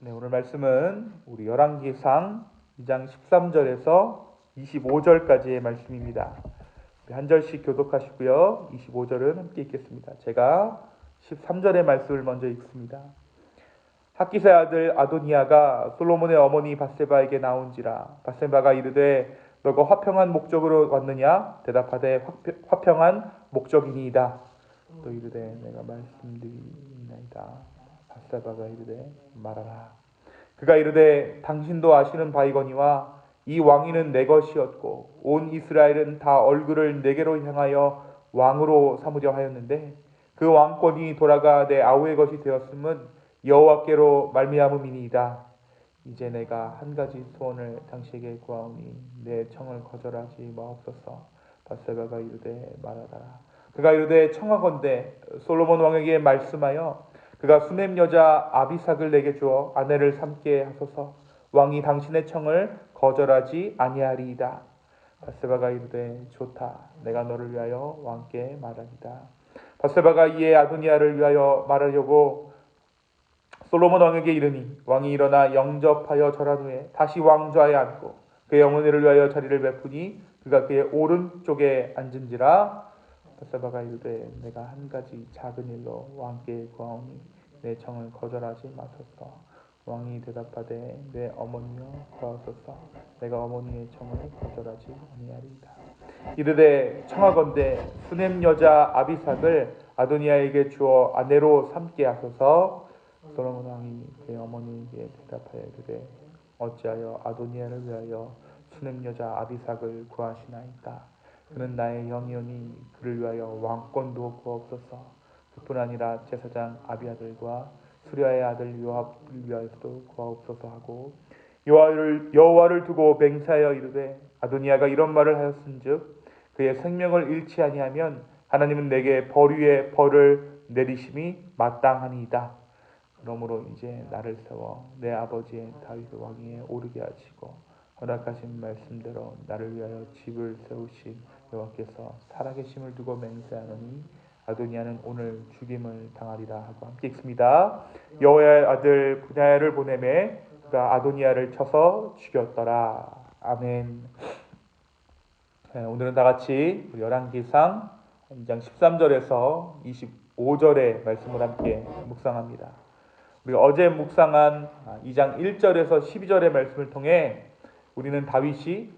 네, 오늘 말씀은 우리 열왕기상 2장 13절에서 25절까지의 말씀입니다. 한 절씩 교독하시고요. 25절은 함께 읽겠습니다. 제가 13절의 말씀을 먼저 읽습니다. 학기사의 아들 아도니아가 솔로몬의 어머니 밧세바에게 나온지라. 밧세바가 이르되 너가 화평한 목적으로 왔느냐? 대답하되 화평한 목적이니이다. 또 이르되 내가 말씀드리나이다. 밧세바가 이르되 말하라. 그가 이르되 당신도 아시는 바이거니와 이 왕위는 내 것이었고 온 이스라엘은 다 얼굴을 내게로 향하여 왕으로 삼으려 하였는데 그 왕권이 돌아가 내 아우의 것이 되었음은 여호와께로 말미암음이니이다. 이제 내가 한 가지 소원을 당신에게 구하오니 내 청을 거절하지 마옵소서. 밧세바가 이르되 말하라. 그가 이르되 청하건대 솔로몬 왕에게 말씀하여 그가 수넴 여자 아비삭을 내게 주어 아내를 삼게 하소서. 왕이 당신의 청을 거절하지 아니하리이다. 밧세바가 이르되 좋다. 내가 너를 위하여 왕께 말하리다. 밧세바가 이에 아도니아를 위하여 말하려고 솔로몬 왕에게 이르니 왕이 일어나 영접하여 절한 후에 다시 왕좌에 앉고 그의 어머니를 위하여 자리를 베푸니 그가 그의 오른쪽에 앉은지라. 밧세바가 이르되 내가 한 가지 작은 일로 왕께 구하오니 내 청을 거절하지 마소서. 왕이 대답하되 내 어머니여 구하소서. 내가 어머니의 청을 거절하지 아니하리이다. 이르되 청하건대 수넴 여자 아비삭을 아도니아에게 주어 아내로 삼게 하소서. 솔로몬 왕이 그의 어머니에게 대답하여 이르되 어찌하여 아도니아를 위하여 수넴 여자 아비삭을 구하시나이까? 그는 나의 영이오니 그를 위하여 왕권도 구하옵소서. 그뿐 아니라 제사장 아비아들과 수랴의 아들 요압을 위하여도 구하옵소서 하고 여호와를 두고 맹세하여 이르되 아도니아가 이런 말을 하였은즉 그의 생명을 잃지 아니하면 하나님은 내게 벌 위에 벌을 내리심이 마땅하니이다. 그러므로 이제 나를 세워 내 아버지의 다윗 왕위에 오르게 하시고 허락하신 말씀대로 나를 위하여 집을 세우신 여호와께서 살아계심을 두고 맹세하노니 아도니아는 오늘 죽임을 당하리라 하고 함께 읽습니다. 여호와의 아들 분야를 보내매 그가 아도니아를 쳐서 죽였더라. 아멘. 오늘은 다 같이 열왕기상 2장 13절에서 25절의 말씀을 함께 묵상합니다. 우리가 어제 묵상한 2장 1절에서 12절의 말씀을 통해 우리는 다윗이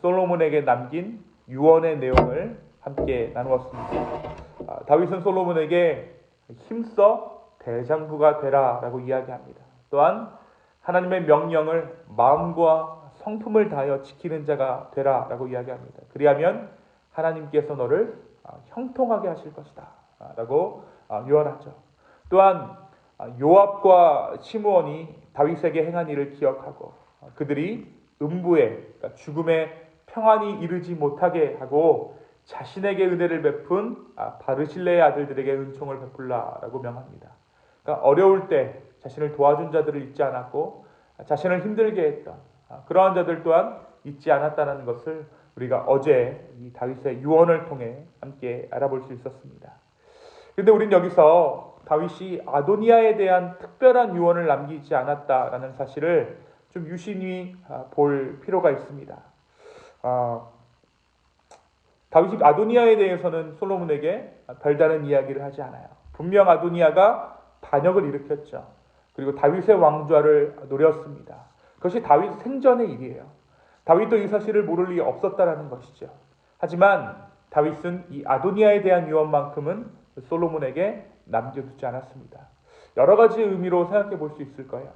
솔로몬에게 남긴 유언의 내용을 함께 나누었습니다. 다윗은 솔로몬에게 힘써 대장부가 되라라고 이야기합니다. 또한 하나님의 명령을 마음과 성품을 다하여 지키는 자가 되라라고 이야기합니다. 그리하면 하나님께서 너를 형통하게 하실 것이다 라고 유언하죠. 또한 요압과 시므온이 다윗에게 행한 일을 기억하고 그들이 음부에 그러니까 죽음에 평안히 이르지 못하게 하고 자신에게 은혜를 베푼 바르실레의 아들들에게 은총을 베풀라라고 명합니다. 그러니까 어려울 때 자신을 도와준 자들을 잊지 않았고 자신을 힘들게 했던 그러한 자들 또한 잊지 않았다는 것을 우리가 어제 이 다윗의 유언을 통해 함께 알아볼 수 있었습니다. 그런데 우리는 여기서 다윗이 아도니아에 대한 특별한 유언을 남기지 않았다라는 사실을 좀 유심히 볼 필요가 있습니다. 다윗이 아도니아에 대해서는 솔로몬에게 별다른 이야기를 하지 않아요. 분명 아도니아가 반역을 일으켰죠. 그리고 다윗의 왕좌를 노렸습니다. 그것이 다윗 생전의 일이에요. 다윗도 이 사실을 모를 리 없었다라는 것이죠. 하지만 다윗은 이 아도니아에 대한 유언만큼은 솔로몬에게 남겨두지 않았습니다. 여러 가지 의미로 생각해 볼 수 있을 거예요.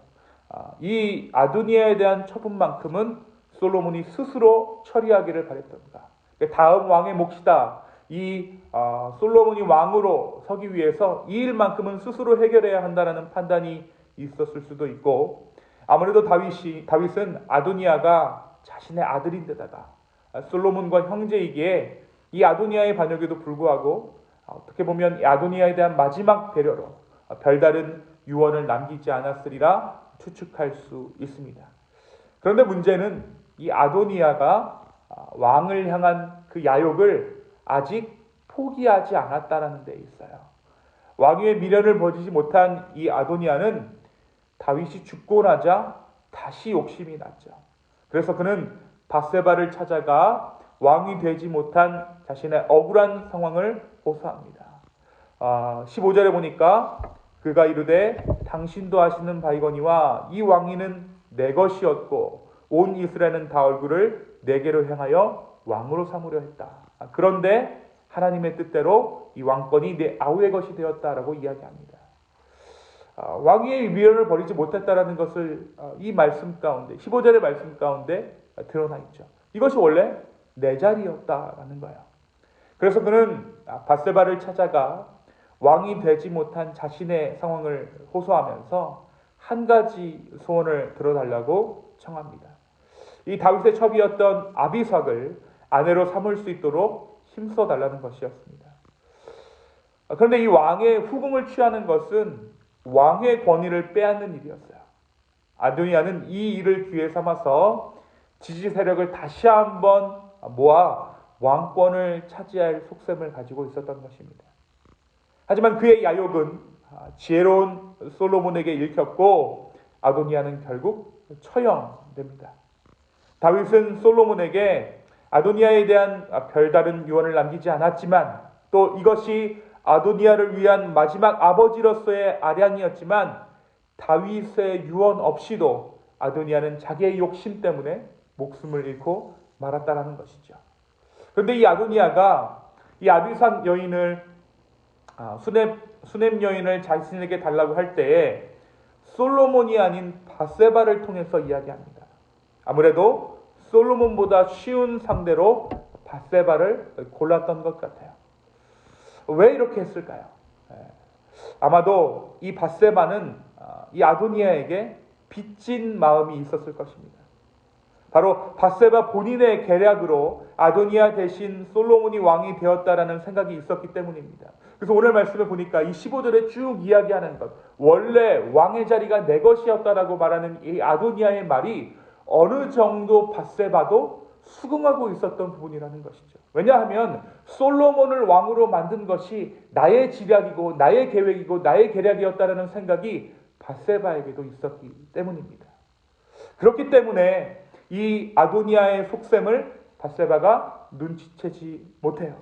이 아도니아에 대한 처분만큼은 솔로몬이 스스로 처리하기를 바랬던가. 다음 왕의 몫이다. 이 솔로몬이 왕으로 서기 위해서 이 일만큼은 스스로 해결해야 한다는 판단이 있었을 수도 있고, 아무래도 다윗은 아도니아가 자신의 아들인데다가 솔로몬과 형제이기에 이 아도니아의 반역에도 불구하고 어떻게 보면 이 아도니아에 대한 마지막 배려로 별다른 유언을 남기지 않았으리라 추측할 수 있습니다. 그런데 문제는 이 아도니아가 왕을 향한 그 야욕을 아직 포기하지 않았다는 데 있어요. 왕위의 미련을 버리지 못한 이 아도니아는 다윗이 죽고 나자 다시 욕심이 났죠. 그래서 그는 밧세바를 찾아가 왕이 되지 못한 자신의 억울한 상황을 호소합니다. 15절에 보니까 그가 이르되 당신도 아시는 바이거니와 이 왕위는 내 것이었고 온 이스라엘은 다 얼굴을 내게로 향하여 왕으로 삼으려 했다. 그런데 하나님의 뜻대로 이 왕권이 내 아우의 것이 되었다라고 이야기합니다. 왕위의 위헌을 버리지 못했다라는 것을 이 말씀 가운데 15절의 말씀 가운데 드러나 있죠. 이것이 원래 내 자리였다라는 거예요. 그래서 그는 밧세바를 찾아가 왕이 되지 못한 자신의 상황을 호소하면서 한 가지 소원을 들어달라고 청합니다. 이 다윗의 첩이었던 아비삭을 아내로 삼을 수 있도록 힘써달라는 것이었습니다. 그런데 이 왕의 후궁을 취하는 것은 왕의 권위를 빼앗는 일이었어요. 아도니아는 이 일을 기회 삼아서 지지 세력을 다시 한번 모아 왕권을 차지할 속셈을 가지고 있었던 것입니다. 하지만 그의 야욕은 지혜로운 솔로몬에게 읽혔고 아도니아는 결국 처형됩니다. 다윗은 솔로몬에게 아도니아에 대한 별다른 유언을 남기지 않았지만 또 이것이 아도니아를 위한 마지막 아버지로서의 아량이었지만 다윗의 유언 없이도 아도니아는 자기의 욕심 때문에 목숨을 잃고 말았다라는 것이죠. 그런데 이 아도니아가 이 아비삭 여인을 수넴 여인을 자신에게 달라고 할 때에 솔로몬이 아닌 밧세바를 통해서 이야기합니다. 아무래도 솔로몬보다 쉬운 상대로 밧세바를 골랐던 것 같아요. 왜 이렇게 했을까요? 아마도 이 밧세바는 이 아도니아에게 빚진 마음이 있었을 것입니다. 바로 밧세바 본인의 계략으로 아도니아 대신 솔로몬이 왕이 되었다라는 생각이 있었기 때문입니다. 그래서 오늘 말씀을 보니까 이 15절에 쭉 이야기하는 것, 원래 왕의 자리가 내 것이었다라고 말하는 이 아도니아의 말이 어느 정도 밧세바도 수긍하고 있었던 부분이라는 것이죠. 왜냐하면 솔로몬을 왕으로 만든 것이 나의 지략이고 나의 계획이고 나의 계략이었다라는 생각이 밧세바에게도 있었기 때문입니다. 그렇기 때문에 이 아도니아의 속셈을 밧세바가 눈치채지 못해요.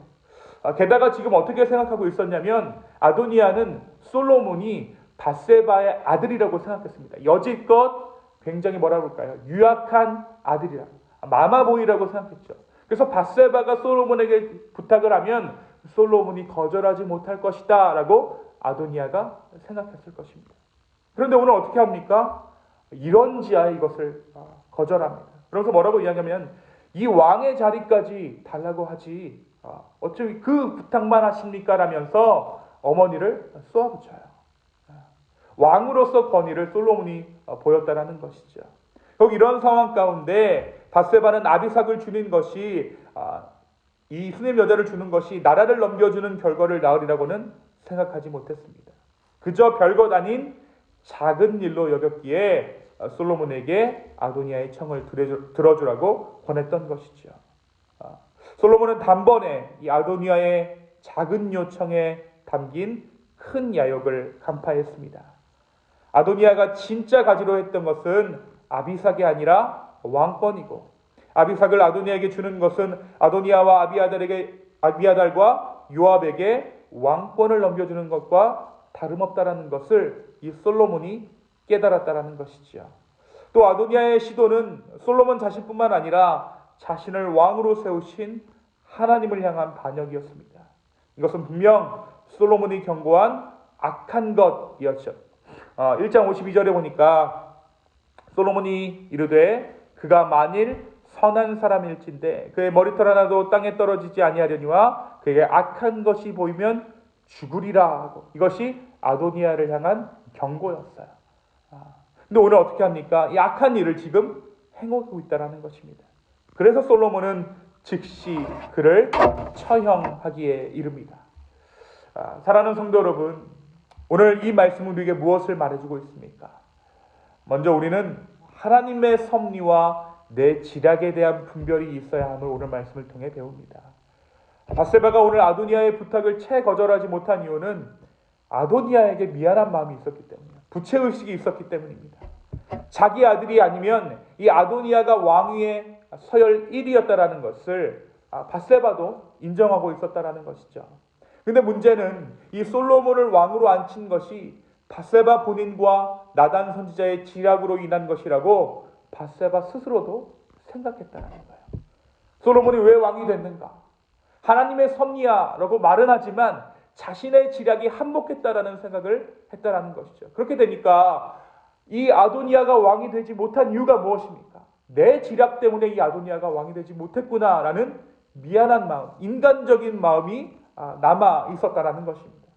게다가 지금 어떻게 생각하고 있었냐면 아도니아는 솔로몬이 밧세바의 아들이라고 생각했습니다. 여지껏 굉장히 뭐라고 할까요? 유약한 아들이라, 마마보이라고 생각했죠. 그래서 밧세바가 솔로몬에게 부탁을 하면 솔로몬이 거절하지 못할 것이다 라고 아도니아가 생각했을 것입니다. 그런데 오늘 어떻게 합니까? 이런지야 이것을 거절합니다. 그래서 뭐라고 이야기하면 이 왕의 자리까지 달라고 하지 어쩌면 그 부탁만 하십니까? 라면서 어머니를 쏘아붙여요. 왕으로서 권위를 솔로몬이 보였다라는 것이죠. 결국 이런 상황 가운데 밧세바는 아비삭을 주는 것이 이 수넴 여자를 주는 것이 나라를 넘겨주는 결과를 낳으리라고는 생각하지 못했습니다. 그저 별것 아닌 작은 일로 여겼기에 솔로몬에게 아도니아의 청을 들어주라고 권했던 것이죠. 솔로몬은 단번에 이 아도니아의 작은 요청에 담긴 큰 야욕을 간파했습니다. 아도니아가 진짜 가지로 했던 것은 아비삭이 아니라 왕권이고 아비삭을 아도니아에게 주는 것은 아도니아와 아비아달과 요압에게 왕권을 넘겨주는 것과 다름없다라는 것을 이 솔로몬이 깨달았다라는 것이죠. 또 아도니아의 시도는 솔로몬 자신뿐만 아니라 자신을 왕으로 세우신 하나님을 향한 반역이었습니다. 이것은 분명 솔로몬이 경고한 악한 것이었죠. 1장 52절에 보니까 솔로몬이 이르되 그가 만일 선한 사람일진데 그의 머리털 하나도 땅에 떨어지지 아니하려니와 그에게 악한 것이 보이면 죽으리라 하고 이것이 아도니아를 향한 경고였어요. 근데 오늘 어떻게 합니까? 이 악한 일을 지금 행하고 있다는 것입니다. 그래서 솔로몬은 즉시 그를 처형하기에 이릅니다. 사랑하는 성도 여러분, 오늘 이 말씀은 우리에게 무엇을 말해주고 있습니까? 먼저 우리는 하나님의 섭리와 내 지략에 대한 분별이 있어야 함을 오늘 말씀을 통해 배웁니다. 밧세바가 오늘 아도니아의 부탁을 채 거절하지 못한 이유는 아도니아에게 미안한 마음이 있었기 때문이에요. 부채의식이 있었기 때문입니다. 자기 아들이 아니면 이 아도니아가 왕위에 서열 1위였다라는 것을 밧세바도 인정하고 있었다라는 것이죠. 근데 문제는 이 솔로몬을 왕으로 앉힌 것이 밧세바 본인과 나단 선지자의 지략으로 인한 것이라고 밧세바 스스로도 생각했다는 거예요. 솔로몬이 왜 왕이 됐는가? 하나님의 섭리야라고 말은 하지만 자신의 지략이 한몫했다라는 생각을 했다라는 것이죠. 그렇게 되니까 이 아도니아가 왕이 되지 못한 이유가 무엇입니까? 내 지략 때문에 이 아도니아가 왕이 되지 못했구나라는 미안한 마음, 인간적인 마음이 남아 있었다라는 것입니다.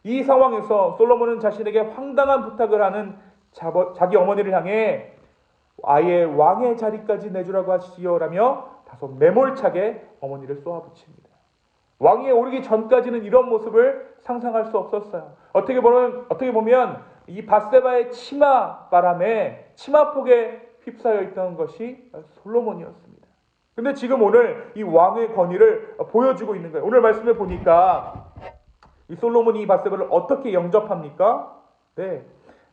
이 상황에서 솔로몬은 자신에게 황당한 부탁을 하는 자기 어머니를 향해 아예 왕의 자리까지 내주라고 하시오라며 다소 매몰차게 어머니를 쏘아붙입니다. 왕위에 오르기 전까지는 이런 모습을 상상할 수 없었어요. 어떻게 보면 이 밧세바의 치마바람에 치마폭에 휩싸여 있던 것이 솔로몬이었습니다. 근데 지금 오늘 이 왕의 권위를 보여주고 있는 거예요. 오늘 말씀에 보니까 이 솔로몬이 이 밧세바를 어떻게 영접합니까? 네,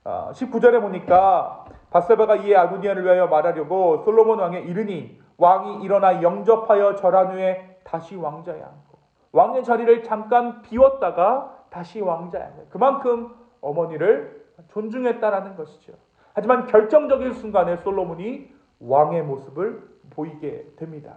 19절에 보니까 밧세바가 이에 아도니아를 위하여 말하려고 솔로몬 왕에 이르니 왕이 일어나 영접하여 절한 후에 다시 왕자에 앉고 왕의 자리를 잠깐 비웠다가 다시 왕자에 앉아요. 그만큼 어머니를 존중했다라는 것이죠. 하지만 결정적인 순간에 솔로몬이 왕의 모습을 보이게 됩니다.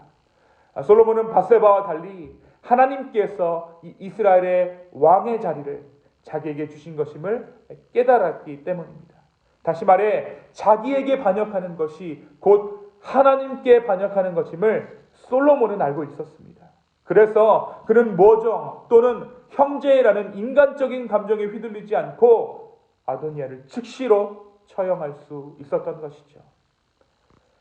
솔로몬은 밧세바와 달리 하나님께서 이 이스라엘의 왕의 자리를 자기에게 주신 것임을 깨달았기 때문입니다. 다시 말해 자기에게 반역하는 것이 곧 하나님께 반역하는 것임을 솔로몬은 알고 있었습니다. 그래서 그는 모정 또는 형제라는 인간적인 감정에 휘둘리지 않고 아도니아를 즉시로 처형할 수 있었던 것이죠.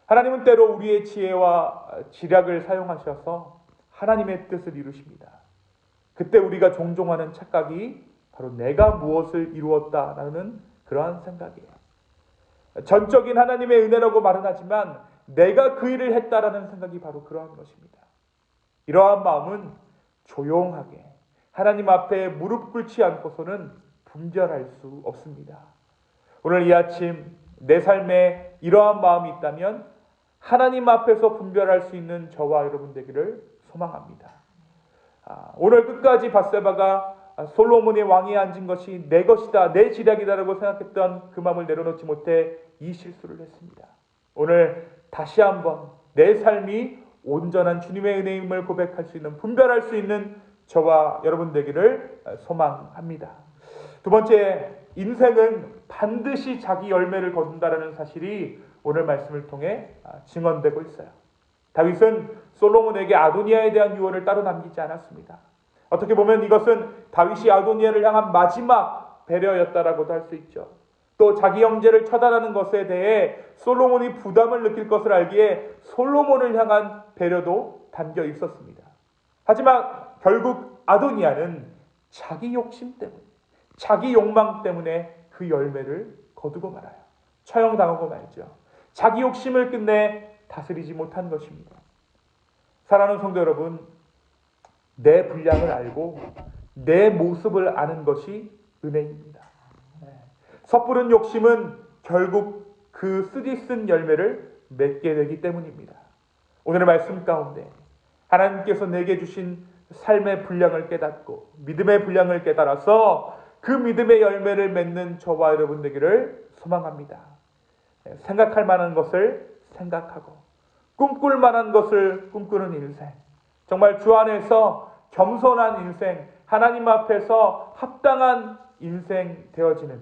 하나님은 때로 우리의 지혜와 지략을 사용하셔서 하나님의 뜻을 이루십니다. 그때 우리가 종종 하는 착각이 바로 내가 무엇을 이루었다라는 그러한 생각이에요. 전적인 하나님의 은혜라고 말은 하지만 내가 그 일을 했다라는 생각이 바로 그러한 것입니다. 이러한 마음은 조용하게 하나님 앞에 무릎 꿇지 않고서는 분별할 수 없습니다. 오늘 이 아침 내 삶에 이러한 마음이 있다면 하나님 앞에서 분별할 수 있는 저와 여러분 되기를 소망합니다. 오늘 끝까지 밧세바가 솔로몬의 왕위에 앉은 것이 내 것이다, 내 지략이다라고 생각했던 그 마음을 내려놓지 못해 이 실수를 했습니다. 오늘 다시 한번 내 삶이 온전한 주님의 은혜임을 고백할 수 있는, 분별할 수 있는 저와 여러분 되기를 소망합니다. 두 번째, 인생은 반드시 자기 열매를 거둔다라는 사실이 오늘 말씀을 통해 증언되고 있어요. 다윗은 솔로몬에게 아도니아에 대한 유언을 따로 남기지 않았습니다. 어떻게 보면 이것은 다윗이 아도니아를 향한 마지막 배려였다라고도 할 수 있죠. 또 자기 형제를 처단하는 것에 대해 솔로몬이 부담을 느낄 것을 알기에 솔로몬을 향한 배려도 담겨 있었습니다. 하지만 결국 아도니아는 자기 욕심 때문에, 자기 욕망 때문에 그 열매를 거두고 말아요. 처형당하고 말죠. 자기 욕심을 끝내 다스리지 못한 것입니다. 사랑하는 성도 여러분, 내 분량을 알고 내 모습을 아는 것이 은혜입니다. 섣부른 욕심은 결국 그 쓰디쓴 열매를 맺게 되기 때문입니다. 오늘의 말씀 가운데 하나님께서 내게 주신 삶의 분량을 깨닫고 믿음의 분량을 깨달아서 그 믿음의 열매를 맺는 저와 여러분 되기를 소망합니다. 생각할 만한 것을 생각하고 꿈꿀 만한 것을 꿈꾸는 인생, 정말 주 안에서 겸손한 인생, 하나님 앞에서 합당한 인생 되어지는,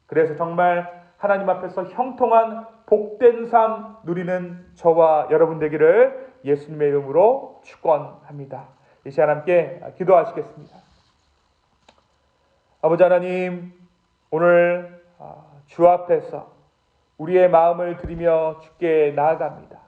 그래서 정말 하나님 앞에서 형통한 복된 삶 누리는 저와 여러분 되기를 예수님의 이름으로 축원합니다. 이 시간 함께 기도하시겠습니다. 아버지 하나님, 오늘 주 앞에서 우리의 마음을 드리며 주께 나아갑니다.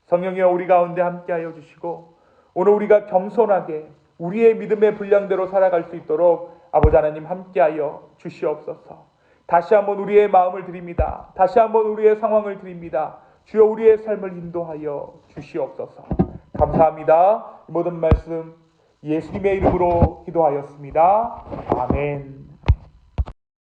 성령이여 우리 가운데 함께하여 주시고 오늘 우리가 겸손하게 우리의 믿음의 분량대로 살아갈 수 있도록 아버지 하나님 함께하여 주시옵소서. 다시 한번 우리의 마음을 드립니다. 다시 한번 우리의 상황을 드립니다. 주여 우리의 삶을 인도하여 주시옵소서. 감사합니다. 이 모든 말씀 예수님의 이름으로 기도하였습니다. 아멘.